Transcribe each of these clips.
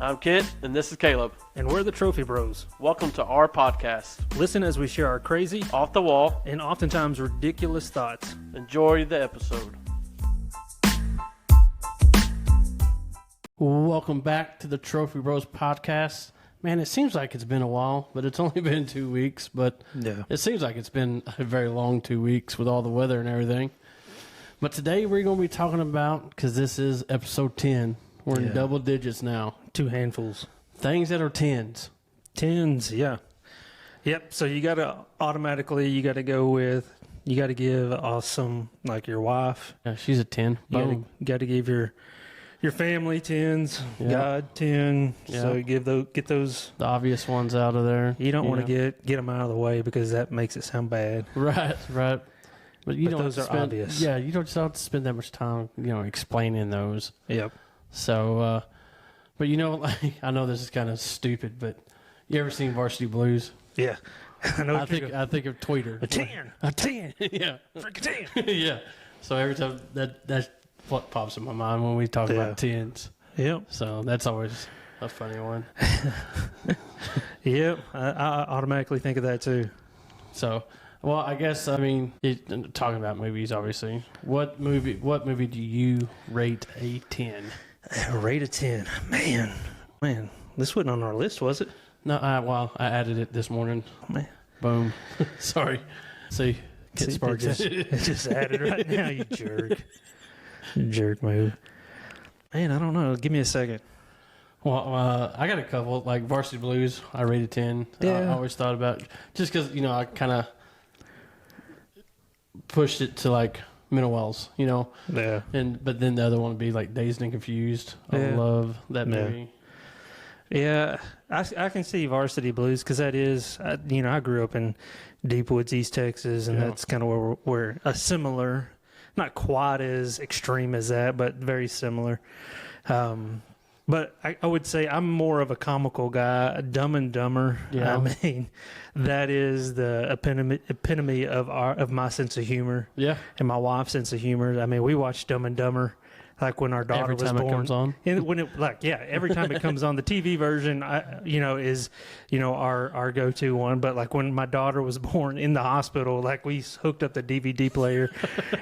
I'm Kent, and this is Caleb. And we're the Trophy Bros. Welcome to our podcast. Listen as we share our crazy, Off the wall, and oftentimes ridiculous thoughts. enjoy the episode. Welcome back to the Trophy Bros podcast. Man, it seems like it's been a while, but it's only been 2 weeks. But it seems like it's been a very long 2 weeks with all the weather and everything. But today we're going to be talking about, because this is episode 10, we're in double digits now. 2 handfuls. Things that are tens. Tens, yeah. Yep, so you got to give awesome, like your wife. Yeah, she's a 10. Boom. You got to give your family tens, Yep. God 10. Yep. So get those. The obvious ones out of there. You don't want to get them out of the way because that makes it sound bad. Right. But you don't those have to are spend, obvious. Yeah, you don't have to spend that much time, explaining those. Yep. So, but like, I know this is kind of stupid, but you ever seen Varsity Blues? Yeah. I think of Tweeter. A 10. A 10. Yeah. Freaking 10. Yeah. So every time that's what pops in my mind when we talk about tens. Yep. So that's always a funny one. Yep. I automatically think of that too. So, well, I guess, talking about movies, obviously. What movie do you rate a 10? Rate a 10. Man, this wasn't on our list, was it? No, I added it this morning. Man. Boom. Sorry. See, Pittsburgh just added right now, you jerk. Jerk move. Man, I don't know. Give me a second. Well, I got a couple. Like Varsity Blues, I rated 10. Yeah. I always thought about, just because, I kind of pushed it to like Middle Wells, Yeah. But then the other one would be like Dazed and Confused. I love that movie. Yeah, I can see Varsity Blues because that is, I grew up in Deep Woods, East Texas, and that's kind of where we're a similar, not quite as extreme as that, but very similar. But I would say I'm more of a comical guy. Dumb and Dumber. Yeah. I mean, that is the epitome of my sense of humor. Yeah. And my wife's sense of humor. I mean, we watched Dumb and Dumber like when our daughter was born. Every time it comes on. And when every time it comes on, the TV version, is our go-to one. But like when my daughter was born in the hospital, like we hooked up the DVD player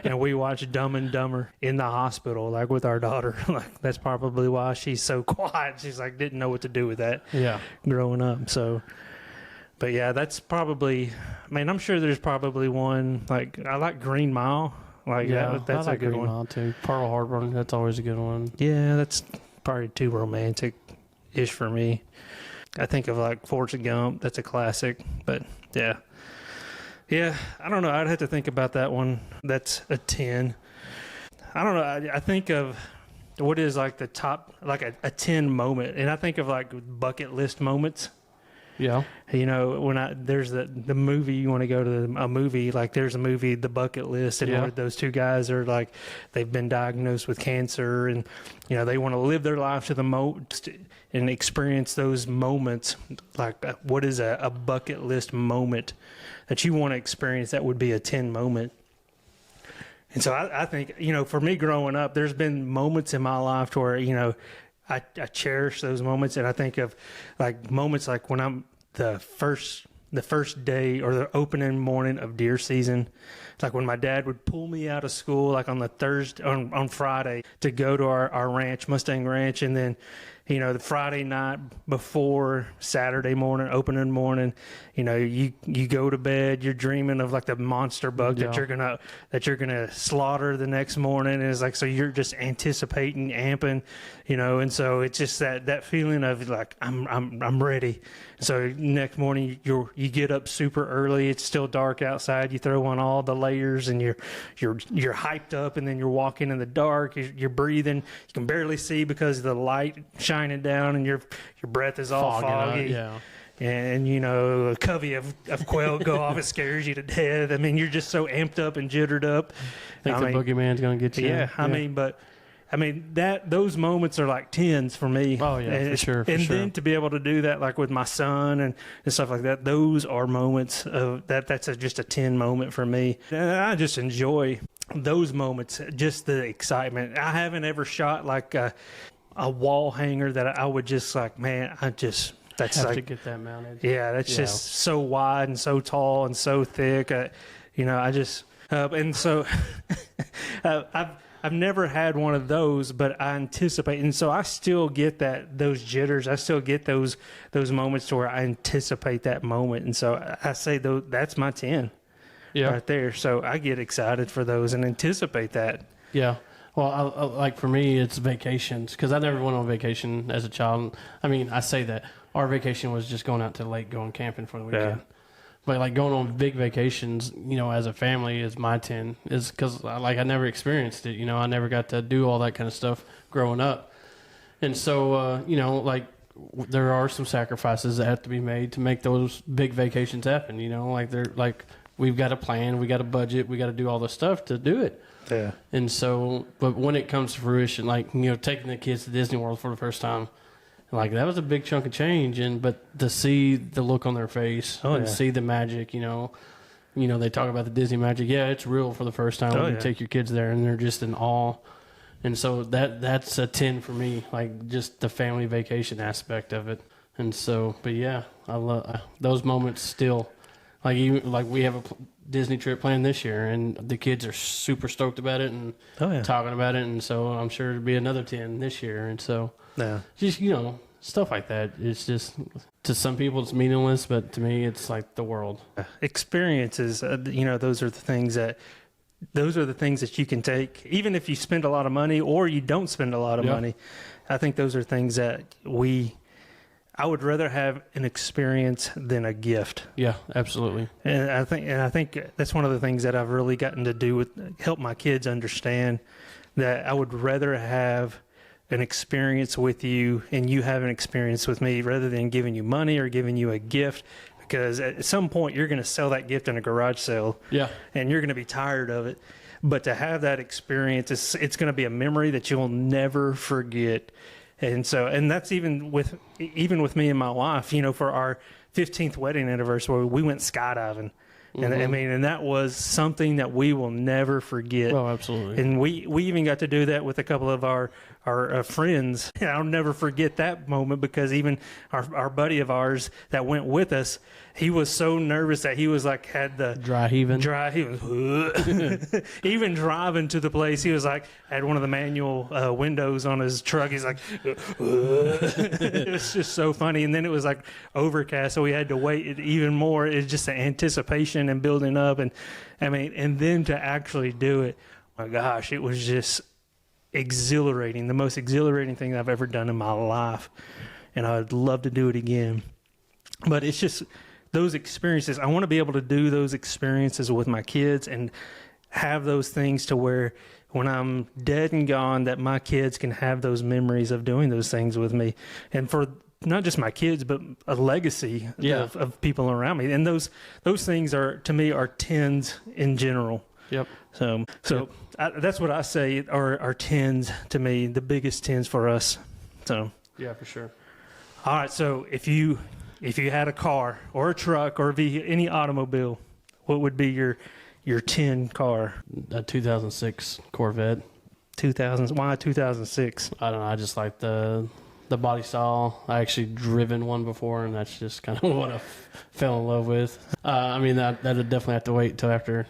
and we watched Dumb and Dumber in the hospital, like with our daughter. Like that's probably why she's so quiet. She's like didn't know what to do with that. Yeah. Growing up, so. But yeah, that's probably. I mean, I'm sure there's probably one like I like Green Mile. Like that's I like a good Green one Mile too. Pearl Harbor, that's always a good one. Yeah, that's probably too romantic-ish for me. I think of like Forrest Gump. That's a classic. But yeah, I don't know. I'd have to think about that one. That's a 10. I don't know. I think of what is like the top, like a 10 moment, and I think of like bucket list moments. Yeah. When there's the movie, you want to go to a movie, like there's a movie, The Bucket List, and where those two guys are like, they've been diagnosed with cancer and, they want to live their life to the most and experience those moments. Like what is a bucket list moment that you want to experience? That would be a 10 moment. And so I think, for me growing up, there's been moments in my life to where, I cherish those moments, and I think of like moments like when I'm the first day or the opening morning of deer season. It's like when my dad would pull me out of school, like on the Thursday on Friday to go to our ranch, Mustang Ranch, and then the Friday night before Saturday morning, opening morning, you go to bed, you're dreaming of like the monster buck that you're gonna slaughter the next morning, and it's like so you're just anticipating, amping, and so it's just that feeling of like I'm ready. So next morning you get up super early, it's still dark outside, you throw on all the layers and you're hyped up, and then you're walking in the dark, you're breathing, you can barely see because of the light shining down, and your breath is all foggy. And a covey of quail go off, it scares you to death. I mean, you're just so amped up and jittered up. Think the boogeyman's gonna get you. Yeah, I mean those moments are like 10s for me. Oh yeah, and for sure. Then to be able to do that like with my son and stuff like that, those are moments of that. That's just a 10 moment for me. And I just enjoy those moments, just the excitement. I haven't ever shot like a wall hanger that I would just like, man, that's have like to get that mounted. Yeah, that's just so wide and so tall and so thick. I just and so I've never had one of those, but I anticipate, and so I still get those jitters. I still get those moments to where I anticipate that moment, and so I say that's my 10 right there. So I get excited for those and anticipate that. Yeah. Well, like for me, it's vacations because I never went on vacation as a child. I mean, I say that our vacation was just going out to the lake, going camping for the weekend. Yeah. But like going on big vacations, as a family is my 10 is because I never experienced it. I never got to do all that kind of stuff growing up. And so, there are some sacrifices that have to be made to make those big vacations happen. We've got a plan, we got a budget, we got to do all the stuff to do it. Yeah. And so, but when it comes to fruition, taking the kids to Disney World for the first time, that was a big chunk of change. But to see the look on their face and see the magic, they talk about the Disney magic. Yeah, it's real for the first time when you take your kids there and they're just in awe. And so that's a 10 for me, just the family vacation aspect of it. And so, but yeah, I love those moments still. We have a Disney trip planned this year, and the kids are super stoked about it and talking about it, and so I'm sure it'll be another 10 this year. And so, just stuff like that. It's just to some people it's meaningless, but to me it's like the world. Experiences, those are the things that you can take, even if you spend a lot of money or you don't spend a lot of money. I think those are things that I would rather have an experience than a gift. Yeah, absolutely. And I think that's one of the things that I've really gotten to do with help my kids understand that I would rather have an experience with you and you have an experience with me rather than giving you money or giving you a gift, because at some point you're going to sell that gift in a garage sale. Yeah. And you're going to be tired of it. But to have that experience, it's going to be a memory that you'll never forget. And so, and that's even with me and my wife, for our 15th wedding anniversary, we went skydiving. Mm-hmm. And and that was something that we will never forget. Oh, absolutely. And we even got to do that with a couple of our friends. And I'll never forget that moment because even our buddy of ours that went with us, he was so nervous that he was had the dry heaving. He was even driving to the place. He was had one of the manual windows on his truck. He's it was just so funny. And then it was overcast, so we had to wait even more. It's just the anticipation and building up, and then to actually do it. My gosh, it was just exhilarating. The most exhilarating thing I've ever done in my life, and I'd love to do it again. But it's just those experiences. I want to be able to do those experiences with my kids and have those things to where when I'm dead and gone, that my kids can have those memories of doing those things with me. And for not just my kids, but a legacy of people around me. And those things are, to me, are 10s in general. Yep. So that's what I say are 10s to me, the biggest 10s for us. So yeah, for sure. All right. So if you had a car or a truck or any automobile, what would be your 10 car? A 2006 Corvette. 2000? Why 2006? I don't know. I just like the body style. I actually driven one before, and that's just kind of what I fell in love with. That'd definitely have to wait until after,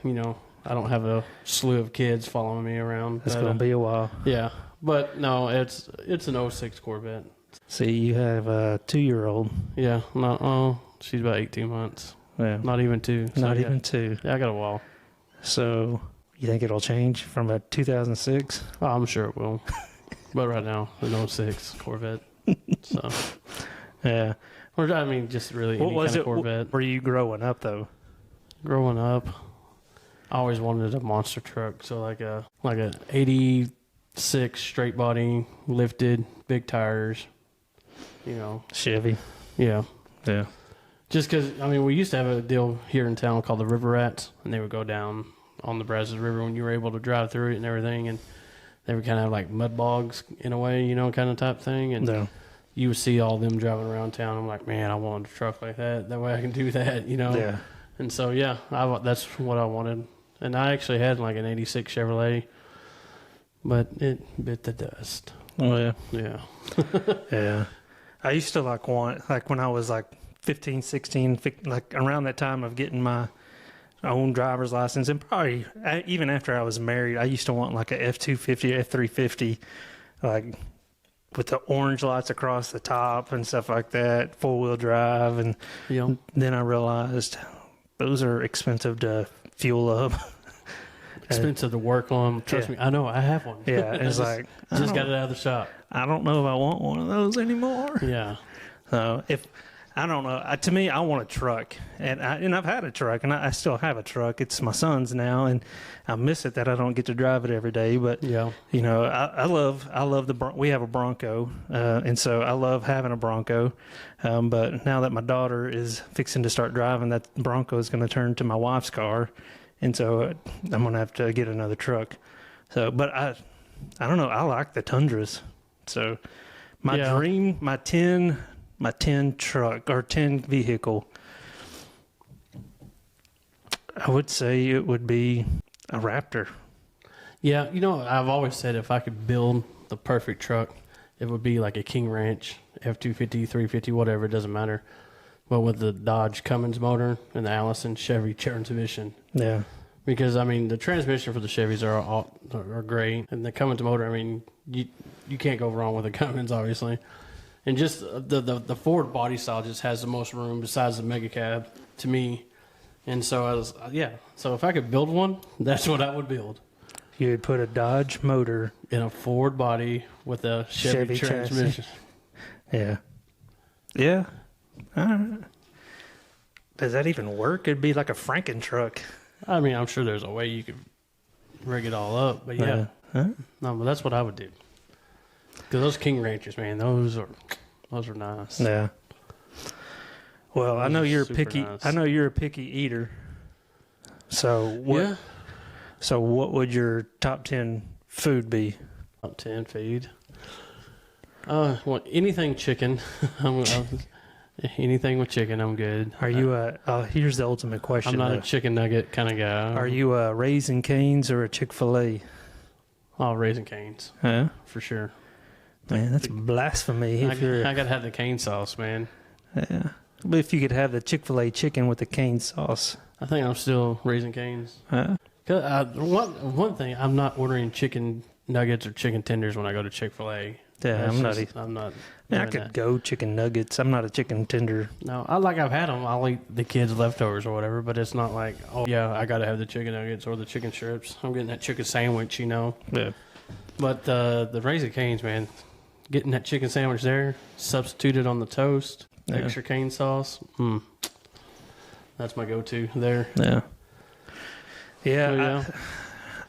I don't have a slew of kids following me around. It's going to be a while. Yeah. But no, it's an 06 Corvette. See, you have a 2-year-old. Yeah. She's about 18 months. Yeah. Not even 2. So Not even 2. Yeah, I got a while. So you think it'll change from a 2006? Oh, I'm sure it will. But right now, an 06 Corvette. So yeah. Or just really any kind of Corvette. Were you growing up though? Growing up, I always wanted a monster truck. So like a 86 straight body, lifted, big tires. Chevy. Yeah. Yeah. Just because, we used to have a deal here in town called the River Rats, and they would go down on the Brazos River when you were able to drive through it and everything, and they would kind of have like mud bogs in a way, kind of type thing, and you would see all them driving around town. I'm like, man, I wanted a truck like that. That way I can do that, Yeah. And so, yeah, that's what I wanted. And I actually had like an 86 Chevrolet, but it bit the dust. Oh yeah, Yeah. yeah. I used to want when I was 15, 16, like around that time of getting my own driver's license, and probably even after I was married, I used to want like a F-250, F-350, like with the orange lights across the top and stuff like that, 4-wheel drive. And then I realized those are expensive to fuel up. Expensive to work on. Trust me, I know. I have one. Yeah, it's just got it out of the shop. I don't know if I want one of those anymore. Yeah. So I don't know. To me, I want a truck, and I've had a truck, and I still have a truck. It's my son's now, and I miss it that I don't get to drive it every day. But I love we have a Bronco, and so I love having a Bronco. But now that my daughter is fixing to start driving, that Bronco is going to turn to my wife's car, and so I'm going to have to get another truck. So, but I don't know. I like the Tundras. So my dream, my 10 truck or 10 vehicle, I would say it would be a Raptor. Yeah, I've always said if I could build the perfect truck, it would be like a King Ranch, F-250, 350, whatever, it doesn't matter. But with the Dodge Cummins motor and the Allison Chevy transmission. Yeah. Because, the transmission for the Chevys are great. And the Cummins motor, you can't go wrong with the Cummins, obviously. And just the Ford body style just has the most room besides the Mega Cab to me. And so so if I could build one, that's what I would build. You'd put a Dodge motor in a Ford body with a Chevy transmission. Yeah. Yeah. All right. Does that even work? It'd be like a Franken truck. I'm sure there's a way you could rig it all up, but yeah. No, but that's what I would do. Because those King Ranchers, man, those are nice. Yeah. Well, I know you're picky. Nice. I know you're a picky eater. So what? Yeah. So what would your top 10 food be? Top 10 food. Anything chicken. Anything with chicken, I'm good. Are you here's the ultimate question. I'm not a chicken nugget kind of guy. Are you a Raising Cane's or a Chick-fil-A? Oh, Raising Cane's. Huh? For sure. Man, that's blasphemy. I gotta have the cane sauce, man. Yeah. But if you could have the Chick-fil-A chicken with the cane sauce. I think I'm still Raising Cane's. Huh? One thing, I'm not ordering chicken nuggets or chicken tenders when I go to Chick-fil-A. Yeah, I'm not. I could go chicken nuggets. I'm not a chicken tender. No, I've had them. I'll eat the kids' leftovers or whatever, but it's not like, oh yeah, I gotta have the chicken nuggets or the chicken strips. I'm getting that chicken sandwich, Yeah. But the Raising Cane's, man, getting that chicken sandwich there, substituted on the toast, extra cane sauce. That's my go-to there. Yeah. Yeah. So,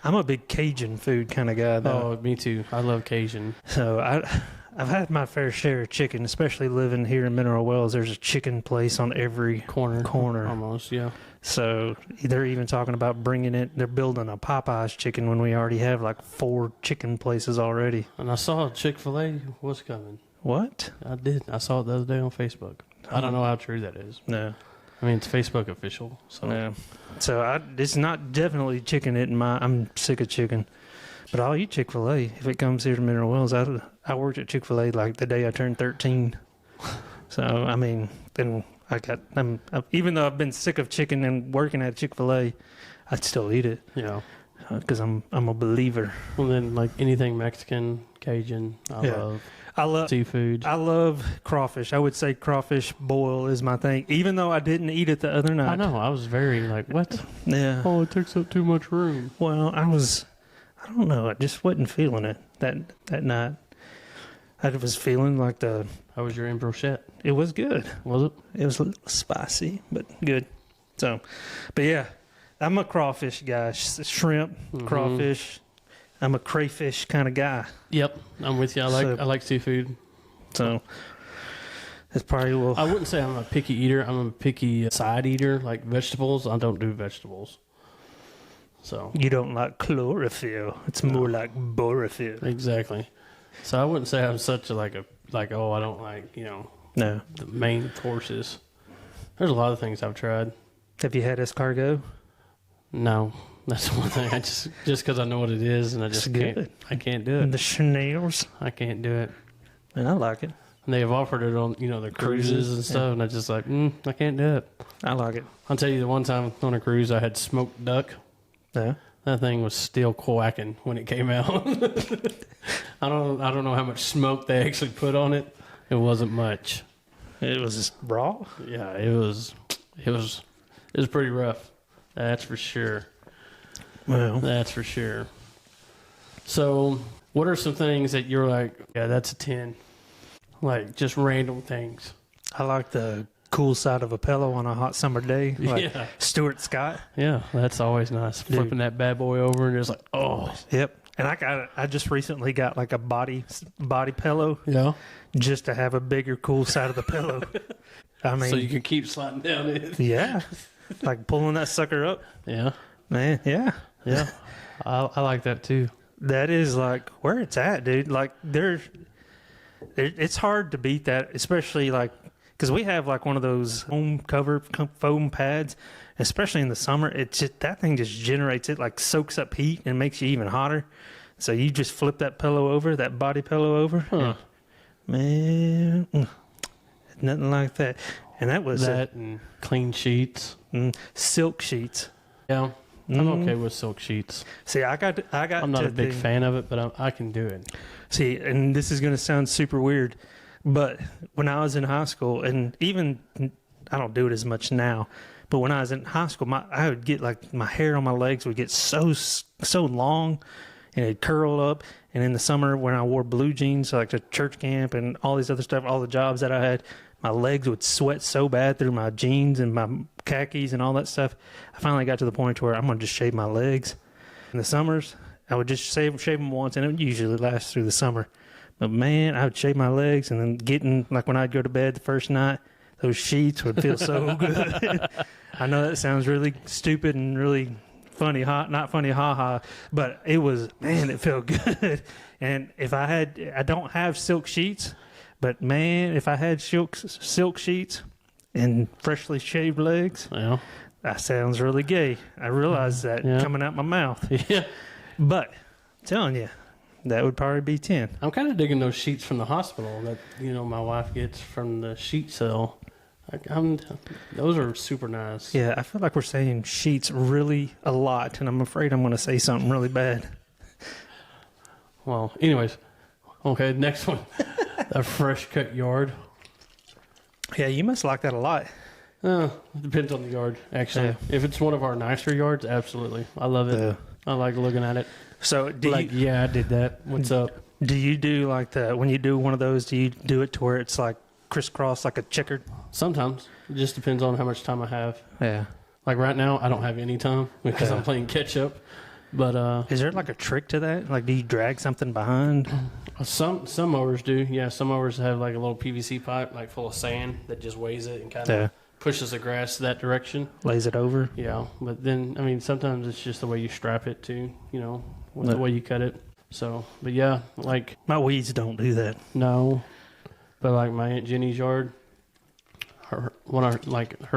I'm a big Cajun food kind of guy, though. Oh, me too. I love Cajun. So I've had my fair share of chicken, especially living here in Mineral Wells. There's a chicken place on every corner. Almost, yeah. So they're even talking about bringing it. They're building a Popeyes chicken when we already have like 4 chicken places already. And I saw Chick-fil-A was coming. What? I did. I saw it the other day on Facebook. I don't know how true that is. No. It's Facebook official. So yeah. So it's not definitely chicken. I'm sick of chicken, but I'll eat Chick-fil-A if it comes here to Mineral Wells. I worked at Chick-fil-A like the day I turned 13. So then even though I've been sick of chicken and working at Chick-fil-A, I'd still eat it. Yeah. Because I'm a believer. Well, then like anything Mexican, Cajun, I love seafood. I love crawfish. I would say crawfish boil is my thing, even though I didn't eat it the other night. I know. I was very like, what? Yeah. Oh, it takes up too much room. Well, I don't know. I just wasn't feeling it that night. I was feeling like How was your brochette? It was good. Was it? It was a little spicy, but good. So, but yeah, I'm a crawfish guy. Shrimp, crawfish. I'm a crayfish kind of guy. Yep, I'm with you. I like seafood. So it's probably I wouldn't say I'm a picky eater. I'm a picky side eater, like vegetables. I don't do vegetables. So you don't like chlorophyll. It's more like borophyll. Exactly. So I wouldn't say I'm such I don't like No. The main courses. There's a lot of things I've tried. Have you had escargot? No. That's one thing. I just because I know what it is, and I just can't. I can't do it. The Chanel's. I can't do it. And I like it. And they have offered it on, the cruises and stuff, and I just like, I can't do it. I like it. I'll tell you, the one time on a cruise, I had smoked duck. Yeah. That thing was still quacking when it came out. I don't know how much smoke they actually put on it. It wasn't much. It was just raw. Yeah, it was pretty rough. That's for sure. Well, that's for sure. So, what are some things that you're like, yeah, that's a 10? Like, just random things. I like the cool side of a pillow on a hot summer day. Like yeah. Stuart Scott. Yeah, that's always nice. Dude. Flipping that bad boy over and just like, oh. Yep. And I just recently got like a body pillow. Yeah. Just to have a bigger cool side of the pillow. I mean. So you can keep sliding down it. Yeah. Like pulling that sucker up. Yeah. Man, yeah. Yeah. I like that too. That is like where it's at, dude. Like it's hard to beat that, especially like because we have like one of those home cover foam pads, especially in the summer. That thing just generates it, like soaks up heat and makes you even hotter. So you just flip that pillow over, that body pillow over. Huh. Man, nothing like that. And that was that and clean sheets. Silk sheets. Yeah. I'm okay with silk sheets. See, I got. I'm not a big fan of it, but I can do it. See, and this is going to sound super weird, but when I was in high school, and even I don't do it as much now, but when I was in high school, I would get like my hair on my legs would get so long, and it'd curl up. And in the summer, when I wore blue jeans, like to church camp and all these other stuff, all the jobs that I had, my legs would sweat so bad through my jeans and my khakis and all that stuff. I finally got to the point where I'm going to just shave my legs. In the summers, I would just shave them once, and it would usually last through the summer. But, man, I would shave my legs, and then like when I'd go to bed the first night, those sheets would feel so good. I know that sounds really stupid and really funny, not funny, ha-ha, but it was, man, it felt good. And I don't have silk sheets, but, man, if I had silk sheets and freshly shaved legs, yeah, that sounds really gay. I realize that coming out my mouth. Yeah. But I'm telling you, that would probably be 10. I'm kind of digging those sheets from the hospital that, my wife gets from the sheet sale. Those are super nice. Yeah, I feel like we're saying sheets really a lot, and I'm afraid I'm going to say something really bad. Well, anyways, okay, next one. A fresh cut yard. Yeah, you must like that a lot. It depends on the yard, actually. Yeah. If it's one of our nicer yards, absolutely. I love it. I like looking at it. So, yeah, I did that. What's up? Do you do like when you do one of those, do you do it to where it's like crisscross, like a checkered? Sometimes. It just depends on how much time I have. Yeah. Like right now, I don't have any time because I'm playing catch up. But is there like a trick to that? Like, do you drag something behind? Some mowers do. Yeah, some mowers have like a little PVC pipe, like full of sand that just weighs it and kind of pushes the grass that direction. Lays it over. Yeah, but then sometimes it's just the way you strap it too. The way you cut it. So, but yeah, like my weeds don't do that. No, but like my Aunt Jenny's yard, her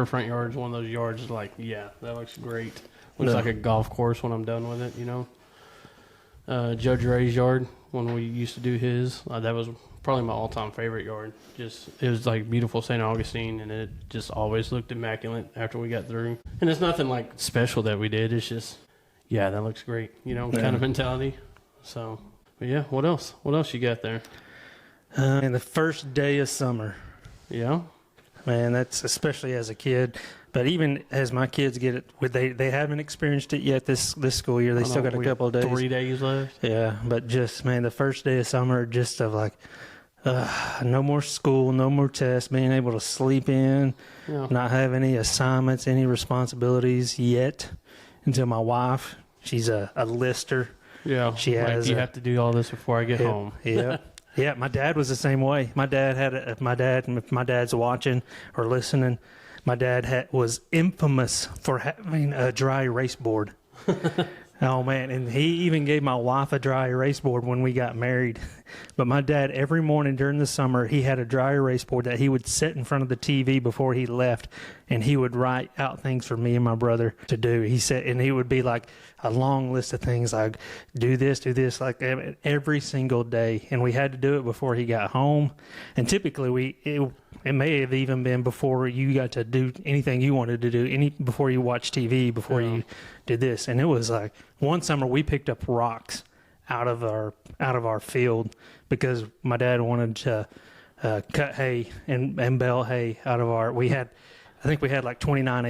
front yard is one of those yards. Like, yeah, that looks great. Looks like a golf course when I'm done with it. Judge Ray's yard, when we used to do his, that was probably my all-time favorite yard. It was like beautiful St. Augustine, and it just always looked immaculate after we got through. And it's nothing like special that we did. It's just, yeah, that looks great, kind of mentality. So, but yeah, what else? What else you got there? And the first day of summer. Yeah. Man, that's especially as a kid. But even as my kids get it, they haven't experienced it yet this school year. They still got a couple of days. 3 days left. Yeah, but just, man, the first day of summer, just of like, no more school, no more tests, being able to sleep in, not have any assignments, any responsibilities yet until my wife, she's a lister. Yeah, she has. You have to do all this before I get home. Yeah. Yeah, my dad was the same way. My dad if my dad's watching or listening, my dad was infamous for having a dry erase board. Oh, man, and he even gave my wife a dry erase board when we got married. But my dad, every morning during the summer, he had a dry erase board that he would set in front of the TV before he left, and he would write out things for me and my brother to do. He said, and he would be like a long list of things like do this, like every single day. And we had to do it before he got home. And typically it may have even been before you got to do anything you wanted to do, before you watched TV, before you did this. And it was like one summer we picked up rocks out of our field because my dad wanted to cut hay and bale hay out of I think we had like 25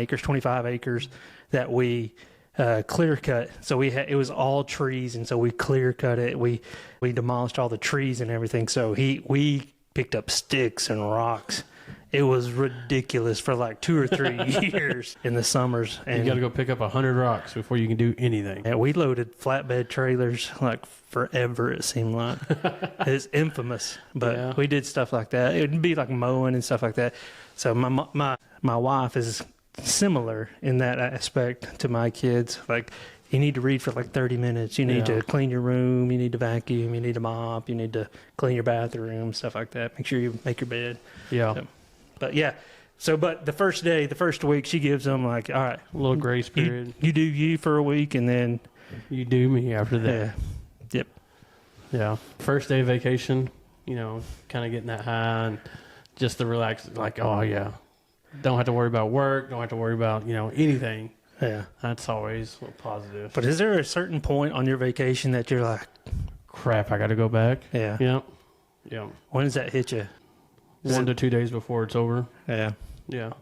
acres that we clear cut. So it was all trees, and so we clear cut it. We demolished all the trees and everything. So we picked up sticks and rocks. It was ridiculous for like 2 or 3 years in the summers. And you got to go pick up 100 rocks before you can do anything. Yeah, we loaded flatbed trailers like forever, it seemed like. It's infamous, but we did stuff like that. It would be like mowing and stuff like that. So my wife is similar in that aspect to my kids. Like, you need to read for like 30 minutes. You need to clean your room. You need to vacuum. You need to mop. You need to clean your bathroom, stuff like that. Make sure you make your bed. Yeah. But the first week, she gives them like, all right, a little grace period. You do you for a week, and then you do me after that. Yeah. Yep. Yeah. First day of vacation, kind of getting that high and just to relax, like, oh yeah, don't have to worry about work, don't have to worry about, anything. Yeah. That's always a positive. But is there a certain point on your vacation that you're like, crap, I got to go back? Yeah. Yep. Yeah. When does that hit you? 1 to 2 days before it's over. Yeah. Yeah.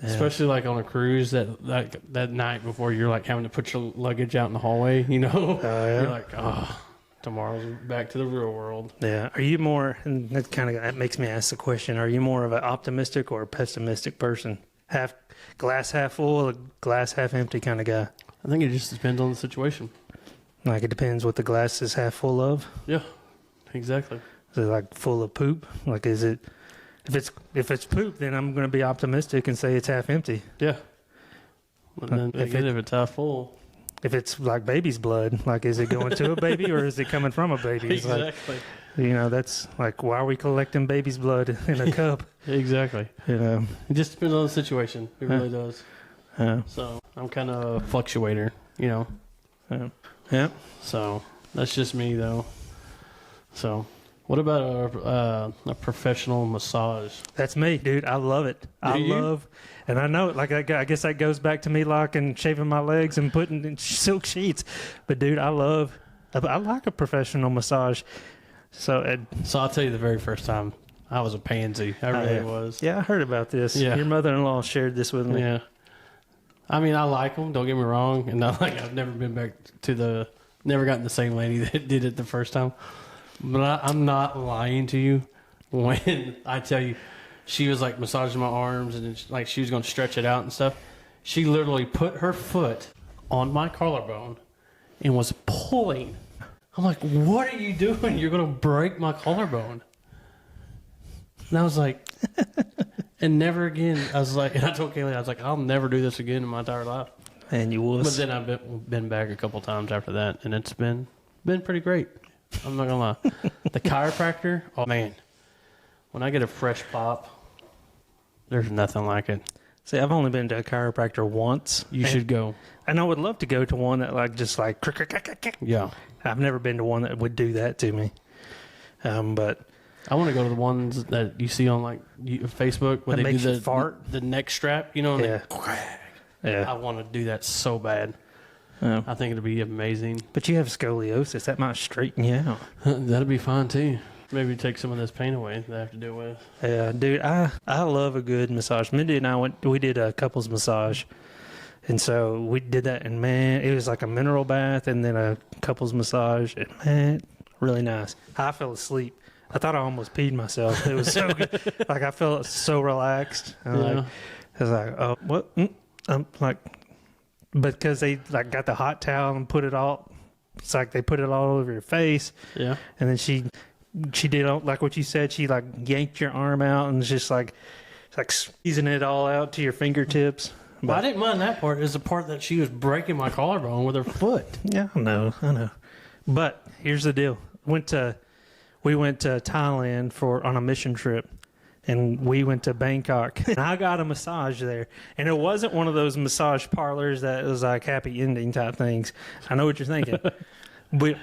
Especially like on a cruise that night before you're like having to put your luggage out in the hallway, You're like, tomorrow's back to the real world. Yeah. Are you more, and that makes me ask the question, are you more of an optimistic or a pessimistic person? Glass half full or glass half empty kind of guy? I think it just depends on the situation. Like, it depends what the glass is half full of? Yeah, exactly. Is it like full of poop? Like, is it, if it's poop, then I'm going to be optimistic and say it's half empty. Yeah. And then if it's half full. If it's like baby's blood, like, is it going to a baby or is it coming from a baby? It's exactly. Like, that's like, why are we collecting baby's blood in a cup? Exactly. It just depends on the situation. It really does. Yeah. So I'm kind of a fluctuator, Yeah. So that's just me, though. So what about a professional massage? That's me, dude. I love it. And I know, like, I guess that goes back to me liking shaving my legs and putting in silk sheets. But, dude, I like a professional massage. So I'll tell you, the very first time I was a pansy. I really was. Yeah, I heard about this. Yeah. Your mother-in-law shared this with me. Yeah. I mean, I like them. Don't get me wrong. And I've never been back to never gotten the same lady that did it the first time. But I'm not lying to you when I tell you she was like massaging my arms and like she was going to stretch it out and stuff. She literally put her foot on my collarbone and was pulling. I'm like, what are you doing? You're going to break my collarbone. And I was like, and never again. I was like, and I told Kaylee, I was like, I'll never do this again in my entire life. And you was. But then I've been back a couple times after that, and it's been pretty great. I'm not gonna lie. The chiropractor, oh man, when I get a fresh pop, there's nothing like it. See, I've only been to a chiropractor once. You should go. And I would love to go to one that just yeah. I've never been to one that would do that to me. But I want to go to the ones that you see on like Facebook where they do the neck strap, Yeah. Yeah. I want to do that so bad. Yeah. I think it'd be amazing. But you have scoliosis. That might straighten you out. That'd be fine too. Maybe take some of this pain away that I have to deal with. Yeah, dude, I love a good massage. Mindy and I we did a couples massage. And so we did that, and man, it was like a mineral bath and then a couples massage. And man, really nice. I fell asleep. I thought I almost peed myself. It was so good. Like, I felt so relaxed. I was like, oh, what? I'm like, because they like got the hot towel and put it all. It's like they put it all over your face. Yeah. And then she did like what you said. She like yanked your arm out and was just like squeezing it all out to your fingertips. But I didn't mind that part. It was the part that she was breaking my collarbone with her foot. Yeah, I know. But here's the deal. We went to Thailand on a mission trip, and we went to Bangkok. And I got a massage there, and it wasn't one of those massage parlors that was like happy ending type things. I know what you're thinking.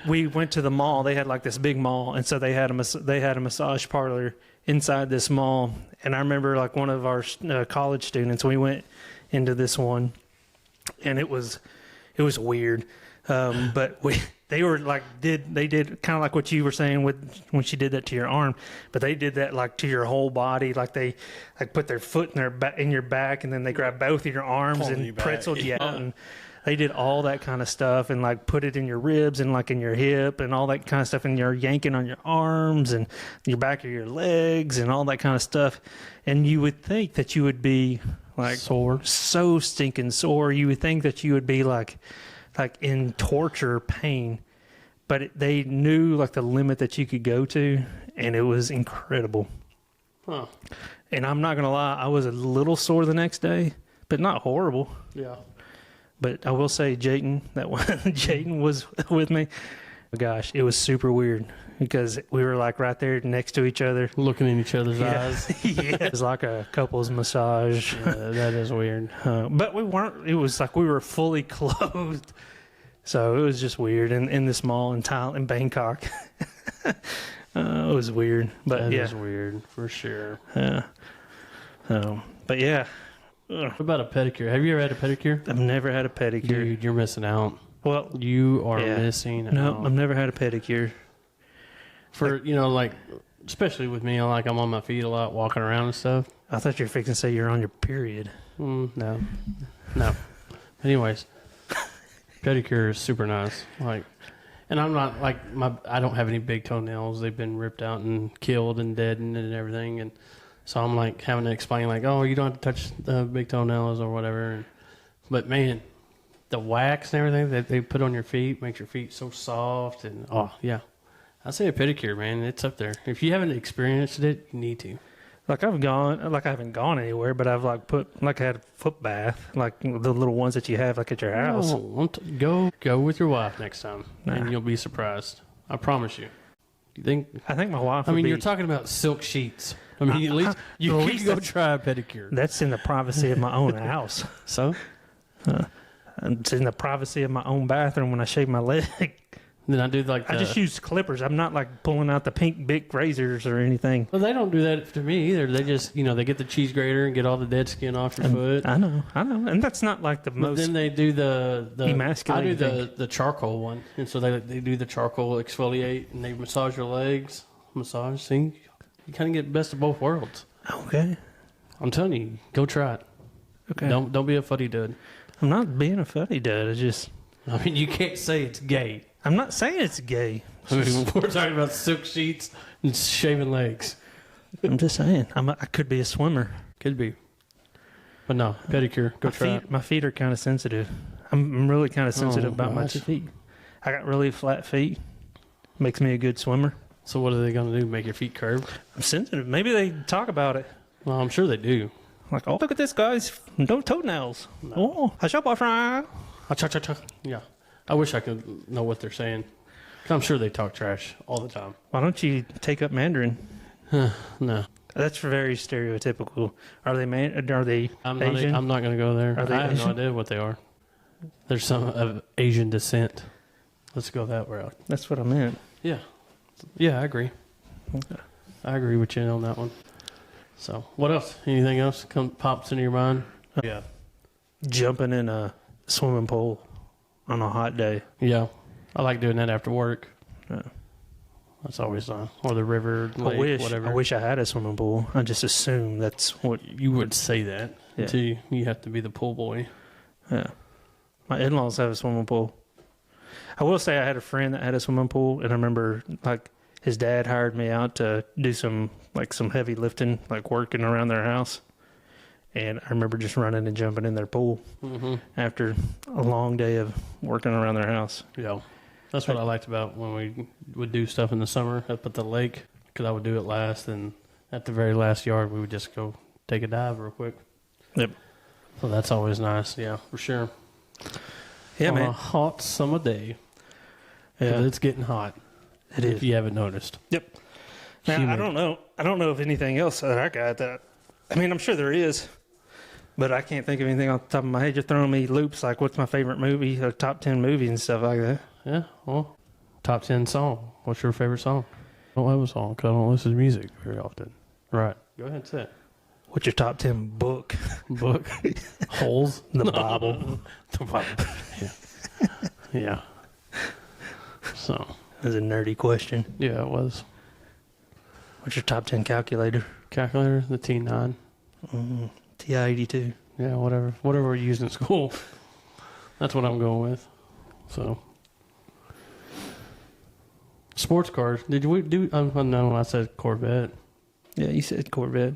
We went to the mall. They had like this big mall, and so they had a massage parlor inside this mall. And I remember like one of our college students, we went into this one, and it was weird, but they were like they did kind of like what you were saying when she did that to your arm, but they did that like to your whole body. Like they like put their foot in your back, and then they grabbed both of your arms and pretzeled you out, and they did all that kind of stuff, and like put it in your ribs and like in your hip and all that kind of stuff, and you're yanking on your arms and your back of your legs and all that kind of stuff. And you would think that you would be like sore, so stinking sore. You would think that you would be like in torture pain, but they knew like the limit that you could go to, and it was incredible. Huh. And I'm not gonna lie, I was a little sore the next day, but not horrible. Yeah. But I will say, Jayden was with me. Gosh, it was super weird because we were like right there next to each other, looking in each other's eyes. Yeah, it was like a couple's massage. Yeah, that is weird. But we weren't. It was like we were fully clothed, so it was just weird. In this mall in Thailand, in Bangkok, it was weird. But that yeah, is weird for sure. But yeah. What about a pedicure? Have you ever had a pedicure? I've never had a pedicure. Dude, you're missing out. Well, you are missing out. No, I've never had a pedicure. For, like, especially with me, like I'm on my feet a lot, walking around and stuff. I thought you were fixing to say you're on your period. No. Anyways, pedicure is super nice. Like, and I'm not, like, I don't have any big toenails. They've been ripped out and killed and deadened and everything. And so I'm like having to explain, like, oh, you don't have to touch the big toenails or whatever. But man, the wax and everything that they put on your feet makes your feet so soft. And oh yeah, I say a pedicure, man, it's up there. If you haven't experienced it, you need to. Like I haven't gone anywhere, but I've like I had a foot bath, like the little ones that you have like at your house. Go with your wife next time, and you'll be surprised. I promise you. You think? I think my wife. You're talking about silk sheets. At least you can go try a pedicure. That's in the privacy of my own house. So? It's in the privacy of my own bathroom when I shave my leg. Then I do like I just use clippers. I'm not like pulling out the pink Bic razors or anything. Well, they don't do that to me either. They just, they get the cheese grater and get all the dead skin off your foot. I know. And that's not like the most. Then they do the emasculating. I do the charcoal one. And so they do the charcoal exfoliate and they massage your legs. See? You kind of get best of both worlds. Okay. I'm telling you, go try it. Okay. Don't be a fuddy dud. I'm not being a fuddy dud. You can't say it's gay. I'm not saying it's gay. We're talking about silk sheets and shaving legs. I'm just saying. I could be a swimmer. Could be. But no, pedicure. Go try it. My feet are kind of sensitive. I'm really kind of sensitive about my feet. I got really flat feet. Makes me a good swimmer. So what are they going to do? Make your feet curved? I'm sensitive. Maybe they talk about it. Well, I'm sure they do. Like, oh, look at this guy's no toenails. No. Oh, how's your boyfriend? Yeah. I wish I could know what they're saying. 'Cause I'm sure they talk trash all the time. Why don't you take up Mandarin? No. That's very stereotypical. Are they Asian? I'm not going to go there. Are they I have Asian? no idea what they are. There's some of Asian descent. Let's go that route. That's what I meant. Yeah. Yeah, I agree. Okay. I agree with you on that one. So, what else? Anything else pops into your mind? Yeah. Jumping in a swimming pool on a hot day. Yeah. I like doing that after work. Yeah. That's always nice. Or the river, lake, whatever. I wish I had a swimming pool. I just assume that's what... You would say that until you have to be the pool boy. Yeah. My in-laws have a swimming pool. I will say I had a friend that had a swimming pool, and I remember like his dad hired me out to do some heavy lifting, like working around their house. And I remember just running and jumping in their pool after a long day of working around their house. Yeah. That's what I liked about when we would do stuff in the summer up at the lake, because I would do it last, and at the very last yard, we would just go take a dive real quick. Yep. So that's always nice. Yeah, for sure. Yeah, on man. a hot summer day. Yeah. It's getting hot. It is. If you haven't noticed. Yep. Now, I don't know. I don't know if anything else that I got that. I mean, I'm sure there is, but I can't think of anything off the top of my head. You're throwing me loops like what's my favorite movie, or top 10 movie and stuff like that. Yeah, well, top 10 song. What's your favorite song? I don't have a song because I don't listen to music very often. Right. Go ahead and say it. What's your top 10 book? Book? Holes? The Bible. The Bible. Yeah. Yeah. So. That's a nerdy question. Yeah, it was. What's your top 10 calculator? Calculator, the T9. TI-82. Yeah, whatever we're using in school. That's what I'm going with. So. Sports cars. Did we do? No, I said Corvette. Yeah, you said Corvette.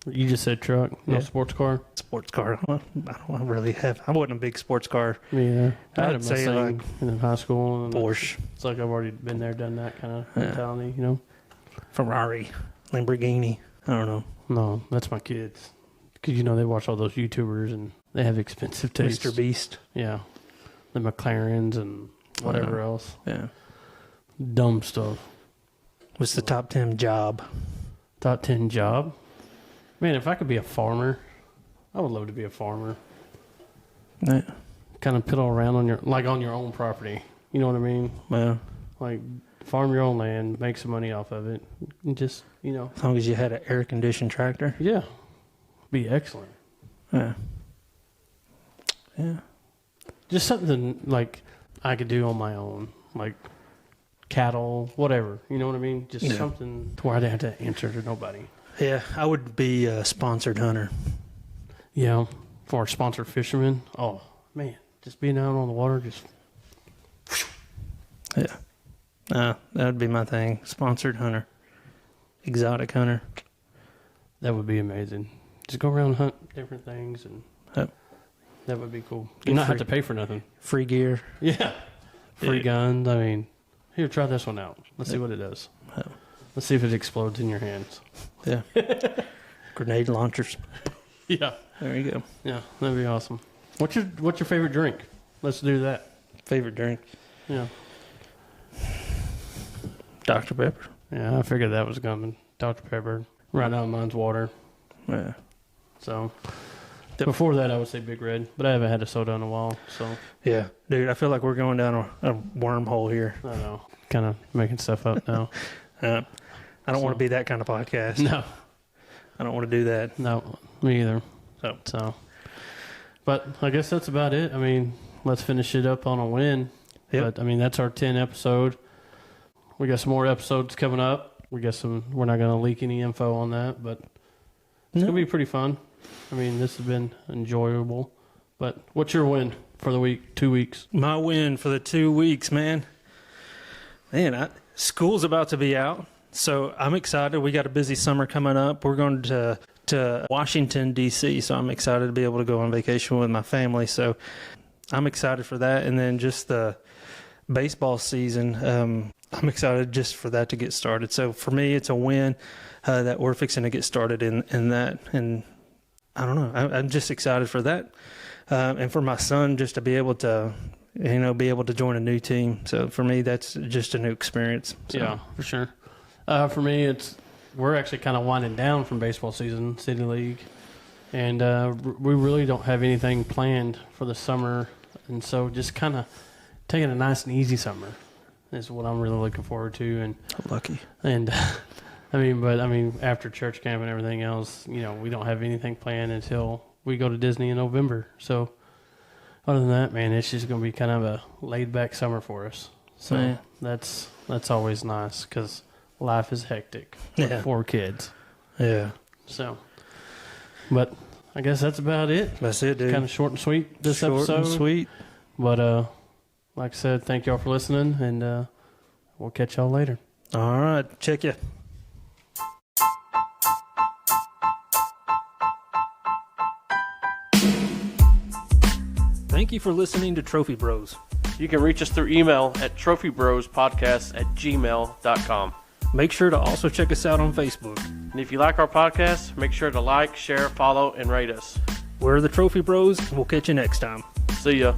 You just said truck. No Yeah. sports car. Sports car. I don't really have. I wasn't a big sports car. Me either. I had a I'd say Mustang like in high school. And Porsche, It's like I've already been there, done that kind of Yeah. mentality, you know? Ferrari, Lamborghini. I don't know. No, that's my kids. Because, you know, they watch all those YouTubers and they have expensive tastes. Mr. Beast. Yeah. The McLarens and whatever else. Yeah. Dumb stuff. What's the top 10 job? Top 10 job? Man, if I could be a farmer, I would love to be a farmer. Yeah. Kind of piddle around on your own property. You know what I mean? Well, Like, farm your own land, make some money off of it. And just, you know. as long as you had an air-conditioned tractor. Yeah. Be excellent. Yeah. Yeah. Just something like I could do on my own. Like cattle, whatever. You know what I mean? Just Yeah. something to where I didn't have to answer to nobody. Yeah, I would be a sponsored hunter. Yeah. For a sponsored fisherman. Oh, man. Just being out on the water, just. Yeah. That would be my thing. Sponsored hunter. Exotic hunter. That would be amazing. Just go around and hunt different things, and Yep. that would be cool. Get You not have free- to pay for nothing. Free gear. Yeah. Free Yeah. guns. I mean, here, try this one out. Let's see what it does. Yep. Let's see if it explodes in your hands. Yeah. Grenade launchers. Yeah. There you go. Yeah, that'd be awesome. What's your favorite drink? Let's do that. Favorite drink? Yeah. Dr. Pepper. Yeah, I figured that was coming. Dr. Pepper. Right now mine's water. Yeah. So before that I would say Big Red, but I haven't had a soda in a while, so Yeah. Dude, I feel like we're going down a wormhole here. I don't know. Kind of making stuff up now. I don't want to be that kind of podcast. No. I don't want to do that. No, me either. So. But I guess that's about it. I mean, let's finish it up on a win. Yep. But I mean, that's our 10 episode. We got some more episodes coming up. We're not going to leak any info on that, but it's going to be pretty fun. I mean, this has been enjoyable. But what's your win for the week, 2 weeks? My win for the 2 weeks, man. Man, school's about to be out, so I'm excited. We got a busy summer coming up. We're going to Washington, D.C., so I'm excited to be able to go on vacation with my family. So I'm excited for that. And then just the baseball season, I'm excited just for that to get started. So for me, it's a win that we're fixing to get started in that. And I don't know. I'm just excited for that. And for my son, just to be able to, be able to join a new team. So for me, that's just a new experience. So. Yeah, for sure. For me, we're actually kind of winding down from baseball season, City League. And we really don't have anything planned for the summer. And so just kind of taking a nice and easy summer is what I'm really looking forward to. And Lucky. And I mean, after church camp and everything else, we don't have anything planned until we go to Disney in November. So other than that, man, it's just going to be kind of a laid back summer for us. So Man. that's always nice because life is hectic with 4 kids. Yeah. So, but I guess that's about it. That's it, dude. Kind of short and sweet this Short episode. and sweet. But like I said, thank y'all for listening, and we'll catch y'all later. All right. Check ya. Thank you for listening to Trophy Bros. You can reach us through email at trophybrospodcast@gmail.com. Make sure to also check us out on Facebook. And if you like our podcast, make sure to like, share, follow, and rate us. We're the Trophy Bros, and we'll catch you next time. See ya.